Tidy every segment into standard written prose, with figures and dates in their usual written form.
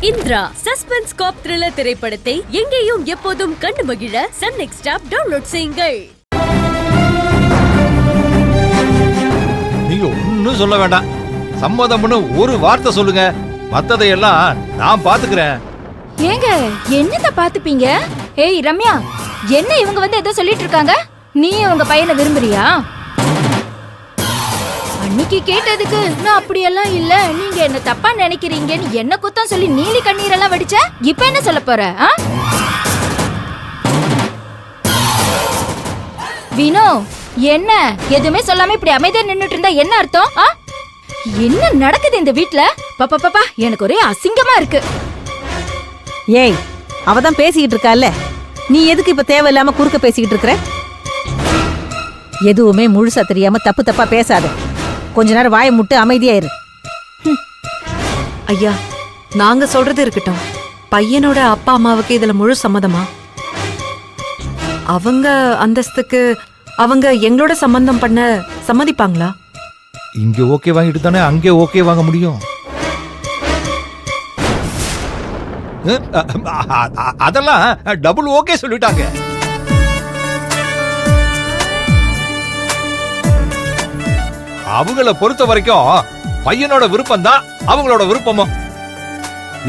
Indira suspense காப் thriller திரைப்படத்தை எங்கேயும் எப்போதும் கண்டு மகிழ சன் நெக்ஸ்ட் ஆப் டவுன்லோட் செய்யுங்கள். நீங்க ஒன்னும் சொல்ல வேண்டாம். சம்மதம்னு ஒரு வார்த்தை சொல்லுங்க, மத்ததையெல்லாம் நான் பாத்துக்கிறேன். ஏங்க என்னத பாத்துப்பீங்க? ஏய் ரம்யா, என்ன இவங்க வந்து ஏதோ சொல்லிட்டு இருக்காங்க? நீ உங்க பையனை விரும்புறியா? அன்னைக்கு கேட்டதுக்கு நான் அப்படியெல்லாம் இல்ல, நீங்க என்ன தப்பா நினைக்கிறீங்கன்னு என்ன குத்தம் சொல்லி நீலி கண்ணீரெல்லாம் வடிச்ச. இப்ப என்ன சொல்ல போற? வினோ, என்ன எதுவுமே சொல்லாம இப்படி அமைதியா நின்னுட்டு இருந்தா என்ன அர்த்தம்? என்ன நடக்குது இந்த வீட்ல? பாப்பா எனக்கு ஒரே அசிங்கமா இருக்கு. ஏய், அவதான் பேசிக்கிட்டு இருக்கால, நீ எதுக்கு இப்ப தேவையில்லாம குறுக்க பேசிக்கிட்டு இருக்கிற? எதுவுமே முழுசா தெரியாம தப்பு தப்பா பேசாத. கொஞ்ச நேரம் வாயை முட்டு அமைதியாயிரு. ஐயா, நாங்க சொல்றது இருக்கட்டும். பையனோட அப்பா அம்மாவுக்கு இதுல முழு சம்மதமா? அவங்க அந்தஸ்துக்கு அவங்க எங்களோட சம்பந்தம் பண்ண சம்மதிப்பாங்களா? இங்க ஓகே வாங்கிட்டு தானே அங்கே ஓகே வாங்க முடியும். அதெல்லாம் டபுள் ஓகே சொல்லிட்டாங்க. அவங்கள பொறுத்த வரைக்கும் பையனோட விருப்பம் தான் அவங்களோட விருப்பமும்.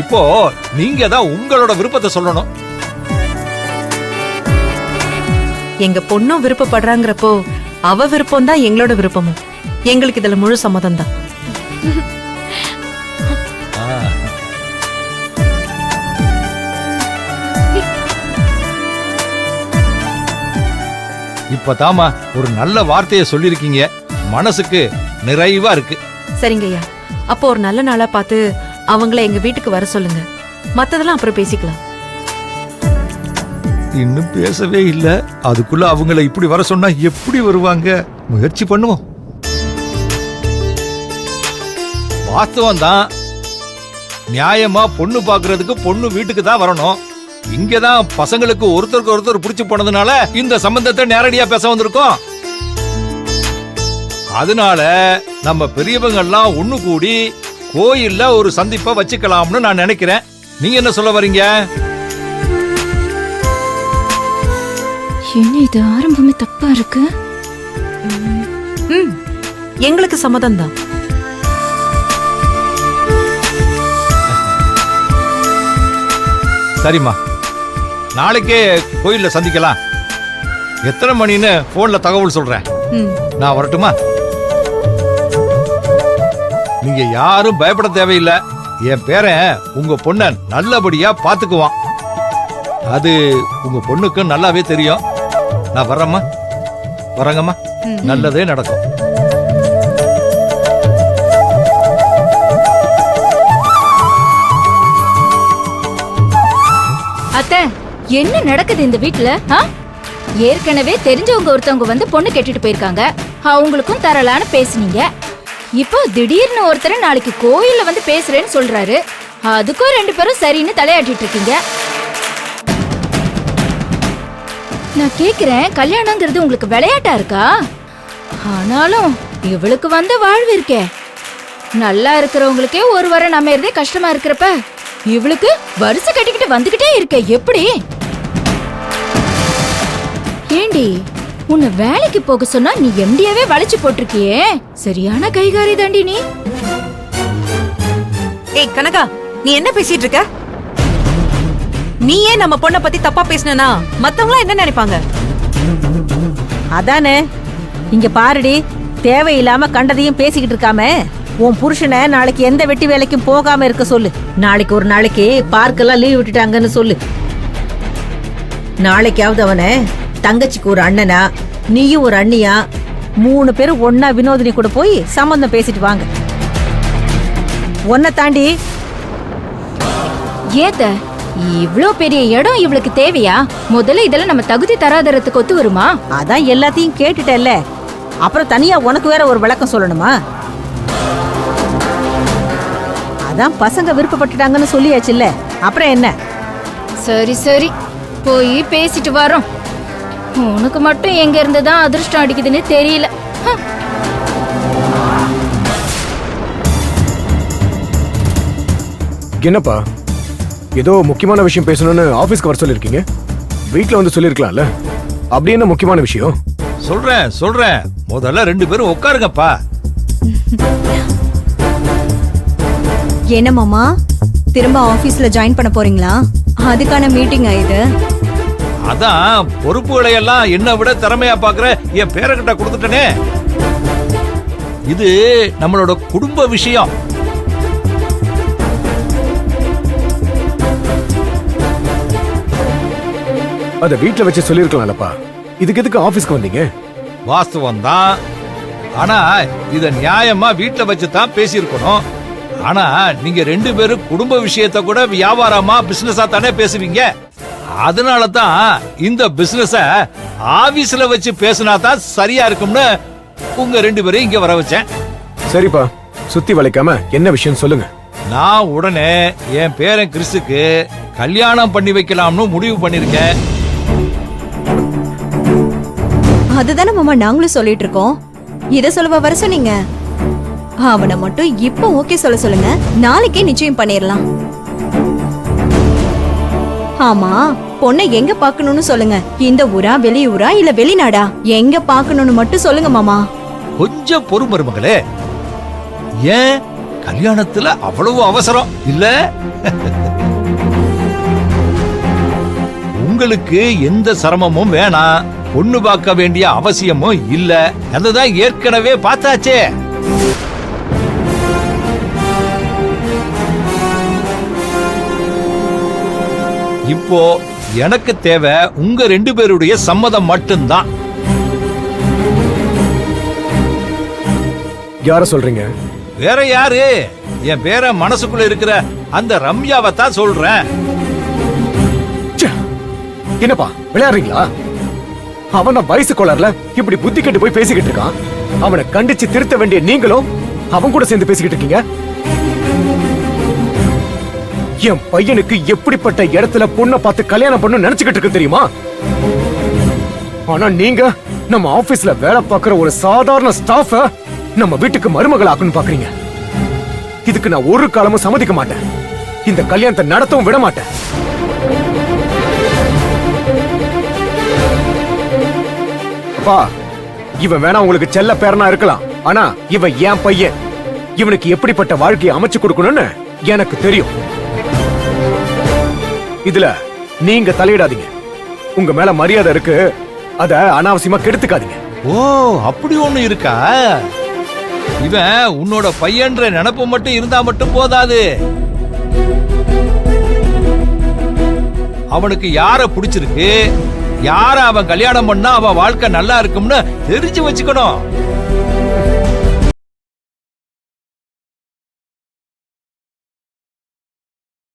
இப்போ நீங்க தான் உங்களோட விருப்பத்தை சொல்லணும். எங்க பொண்ணும் விருப்பப்படுறாங்கிறப்போ அவ விருப்பம் தான் எங்களோட விருப்பமும். எங்களுக்கு இதுல முழு சம்மதம் தான். இப்பதாமா ஒரு நல்ல வார்த்தையை சொல்லிருக்கீங்க, மனசுக்கு நிறைவா இருக்கு. சரிங்கய்யா, அப்போ ஒரு நல்ல நாளா பார்த்து அவங்கள எங்க வீட்டுக்கு வர சொல்லுங்க. மத்ததெல்லாம் அப்புறம் பேசிக்கலாம். இன்னும் பேசவே இல்ல, அதுக்குள்ள அவங்கள இப்படி வர சொன்னா எப்படி வருவாங்க? முயற்சி பண்ணுவோம். வாஸ்தவம் தான், நியாயமா பொண்ணு பாக்குறதுக்கு பொண்ணு வீட்டுக்கு தான் வரணும். இங்கதான் பசங்களுக்கு ஒருத்தருக்கு ஒருத்தர் பிடிச்சு போனதுனால இந்த சம்பந்தத்தை நேரடியா பேச வந்திருக்கோம். அதனால நம்ம பெரியவங்க எல்லாம் ஒண்ணு கூடி கோயில்ல ஒரு சந்திப்பை வச்சுக்கலாம்னு நான் நினைக்கிறேன். நீங்க என்ன சொல்ல வரீங்க? என்ன இது ஆரம்பமே தப்பா இருக்கு? எங்களுக்கு சம்மதம் தான். சரிம்மா, நாளைக்கே கோயில்ல சந்திக்கலாம். எத்தனை மணின்னு போன்ல தகவல் சொல்றேன். நான் வரட்டுமா? நீங்க யாரும் பயப்பட தேவையில்லை. என் பேரன் உங்க பொண்ண நல்லபடியா பாத்துக்குவான். அது உங்க பொண்ணுக்கு நல்லாவே தெரியும். நான் வர்றேம்மா. வரங்கம்மா, நல்லதே நடக்கும். அத்தை, என்ன நடக்குது இந்த வீட்ல? ஏற்கனவே தெரிஞ்சவங்க ஒருத்தவங்க வந்து பொண்ணு கேட்டுட்டு போயிருக்காங்க, அவங்களுக்கும் தரலான்னு பேசுனீங்க. இப்போ திடீர்னு ஒருத்தர் நாளைக்கு கோயில்ல வந்து பேசுறேன்னு சொல்றாரு. அதுக்கும் ரெண்டு பேரும் சரின்னு தலையாட்டிட்டு இருக்கீங்க. நான் கேக்குறேன், கல்யாணங்கிறது உங்களுக்கு விளையாட்டா இருக்கா? ஆனாலும் இவளுக்கு வந்த வாழ்வு இருக்கே, நல்லா இருக்கிறவங்களுக்கே ஒரு வாரம் அமையறதே கஷ்டமா இருக்கிறப்ப இவளுக்கு வரிசை கட்டிக்கிட்டு வந்துகிட்டே இருக்க எப்படி? ஏண்டி, உன்னை வேலைக்கு போக சொன்னா நீ எம்டியாவே வளைச்சு போட்டிருக்கியே. சரியான கைகாரி தாண்டி நீ. ஏய் கனகா, நீ என்ன பேசிட்டு இருக்க? நீ ஏன் நம்ம பொண்ணை பத்தி தப்பா பேசினா மத்தவங்க என்ன நினைப்பாங்க? அதானே, இங்க பாருடி, தேவையில்லாம கண்டதையும் பேசிக்கிட்டு இருக்காம உன் புருஷனை நாளைக்கு எந்த வெட்டி வேலைக்கும் போகாம இருக்க சொல்லு. நாளைக்கு ஒரு நாளைக்கு பார்க்கெல்லாம் லீவ் விட்டுட்டாங்கன்னு சொல்லு. நாளைக்காவது அவனை தங்கச்சிக்கு ஒரு அண்ணனா, நீயும் ஒரு அண்ணியா, 3 பேரும் ஒன்னா வினோதினி கூட போய் சம்பந்தம் பேசிட்டு வாங்க. உன்னை தாண்டி ஏத்த இவ்ளோ பெரிய இடம் இவளுக்கு தேவையா? முதல்ல இதெல்லாம் நம்ம தகுதி தராதரத்துக்கு ஒத்து வருமா? அதான் எல்லாத்தையும் கேட்டுட்டல்ல, அப்புறம் தனியா உனக்கு வேற ஒரு விளக்கம் சொல்லணுமா? அதான் பசங்க விருப்பப்பட்டுட்டாங்கன்னு சொல்லியாச்சுல்ல, அப்புறம் என்ன? சரி சரி, போய் பேசிட்டு வரோம். உனக்கு மட்டும் எங்க இருந்துதான் அதிர்ஷ்டம் அடிக்குதுன்னு தெரியல. என்னப்பா ஏதோ முக்கியமான விஷயம் பேசணும்னு ஆபீஸ்க்கு வர சொல்லிருக்கீங்க. வீட்ல வந்து சொல்லிருக்கலாம்ல. அப்படி என்ன முக்கியமான விஷயம்? சொல்றேன். முதல்ல 2 பேரும் உட்காருங்கப்பா. என்ன மாமா, திரும்ப ஆபீஸ்ல ஜாயின் பண்ண போறீங்களா? அதுக்கான மீட்டிங் இது. அதான் பொறுப்புகளை எல்லாம் என்னை விட திறமையா பாக்குற என் பேரக்கிட்ட கொடுத்துட்டனே. இது நம்மளோட குடும்ப விஷயம். அத வீட்ல வச்சு சொல்லிருக்கலாம்லப்பா. இதுக்கு எதுக்கு ஆபீஸ்க்கு வந்தீங்க? வாஸ்தவம் தான். ஆனா இத நியாயமா வீட்ல வச்சு தான் பேசியிருக்கணும். ஆனா நீங்க 2 பேரும் குடும்ப விஷயத்தை கூட வியாபாரமா பிசினஸா தானே பேசுவீங்க. அதனால தான் இந்த பிசினஸ ஆபீஸ்ல வச்சு பேசினா தான் சரியா இருக்கும்னு உங்க 2 பேரும் இங்க வர வச்சேன். சரிப்பா, சுத்தி வளைக்காம என்ன விஷயம் சொல்லுங்க. நான் உடனே என் பேரன் கிறிஸுக்கு கல்யாணம் பண்ணி வைக்கலாம்னு முடிவு பண்ணிருக்கேன். அதுதானே மாமா நாங்களும் சொல்லிட்டு இருக்கோம். இத சொல்லவா வர சொன்னீங்க? அவனை மட்டும் இப்ப ஓகே சொல்ல சொல்லுங்க, நாளைக்கே நிச்சயம் பண்ணிடலாம். ஆமா, பொண்ணை எங்க பாக்கணும்னு சொல்லுங்க. இந்த ஊரா, வெளியூரா, இல்ல வெளிநாடா? எங்க பாக்கணும்னு மட்டும் சொல்லுங்க மாமா. கொஞ்சம் பொறுமருமகளே. ஏன் கல்யாணத்துல அவ்வளவு அவசரம் இல்ல? உங்களுக்கு எந்த சிரமமும் வேணாம், பொண்ணு பார்க்க வேண்டிய அவசியமும் இல்ல. அதுதான் ஏற்கனவே பார்த்தாச்சே. இப்போ எனக்கு தேவை உங்க 2 பேருடைய சம்மதம் மட்டும்தான். யார சொல்றீங்க? வேற யாரு? என் பேர மனசுக்குள்ள இருக்கிற அந்த ரம்யாவை தான் சொல்றேன். ச்சே, என்னப்பா விளையாடுறீங்களா? அவன வயசு கோளாறுல இப்படி புத்தி கெட்டு போய் பேசிக்கிட்டு இருக்கான். அவனை கண்டிச்சு திருத்த வேண்டிய நீங்களும் அவன் கூட சேர்ந்து பேசிக்கிட்டு இருக்கீங்க. என் பையனுக்கு எப்படிப்பட்ட இடத்துல பொண்ணை பார்த்து கல்யாணம் பண்ணு நினைச்சுக்கிட்டு இருக்கு தெரியுமா? ஆனா நீங்க நம்ம ஆபீஸ்ல வேலை பார்க்கிற ஒரு சாதாரண ஸ்டாஃப நம்ம வீட்டுக்கு மருமகள் ஆக்கணும் பாக்குறீங்க. இதுக்கு நான் ஒரு காலமும் சம்மதிக்க மாட்டேன். இந்த கல்யாணத்தை நடத்தவும் விட மாட்டேன். அப்பா, இவன் வேணா உங்களுக்கு செல்ல பேரனா இருக்கலாம். ஆனா இவன் என் பையன். இவனுக்கு எப்படிப்பட்ட வாழ்க்கையை அமைச்சு கொடுக்கணும்னு எனக்கு தெரியும். இதுல நீங்க தலையிடாதீங்க. உங்க மேல மரியாதை இருக்கு, அத அனாவசியமா கெடுத்துக்காதீங்க. ஓ, அப்படி ஒண்ணு இருக்கா? இவன் உன்னோட பையன்ற நினைப்பு மட்டும் இருந்தா மட்டும் போதாது. அவனுக்கு யார பிடிச்சிருக்கு, யார அவன் கல்யாணம் பண்ணா அவன் வாழ்க்கை நல்லா இருக்கும்னு தெரிஞ்சு வச்சுக்கணும்.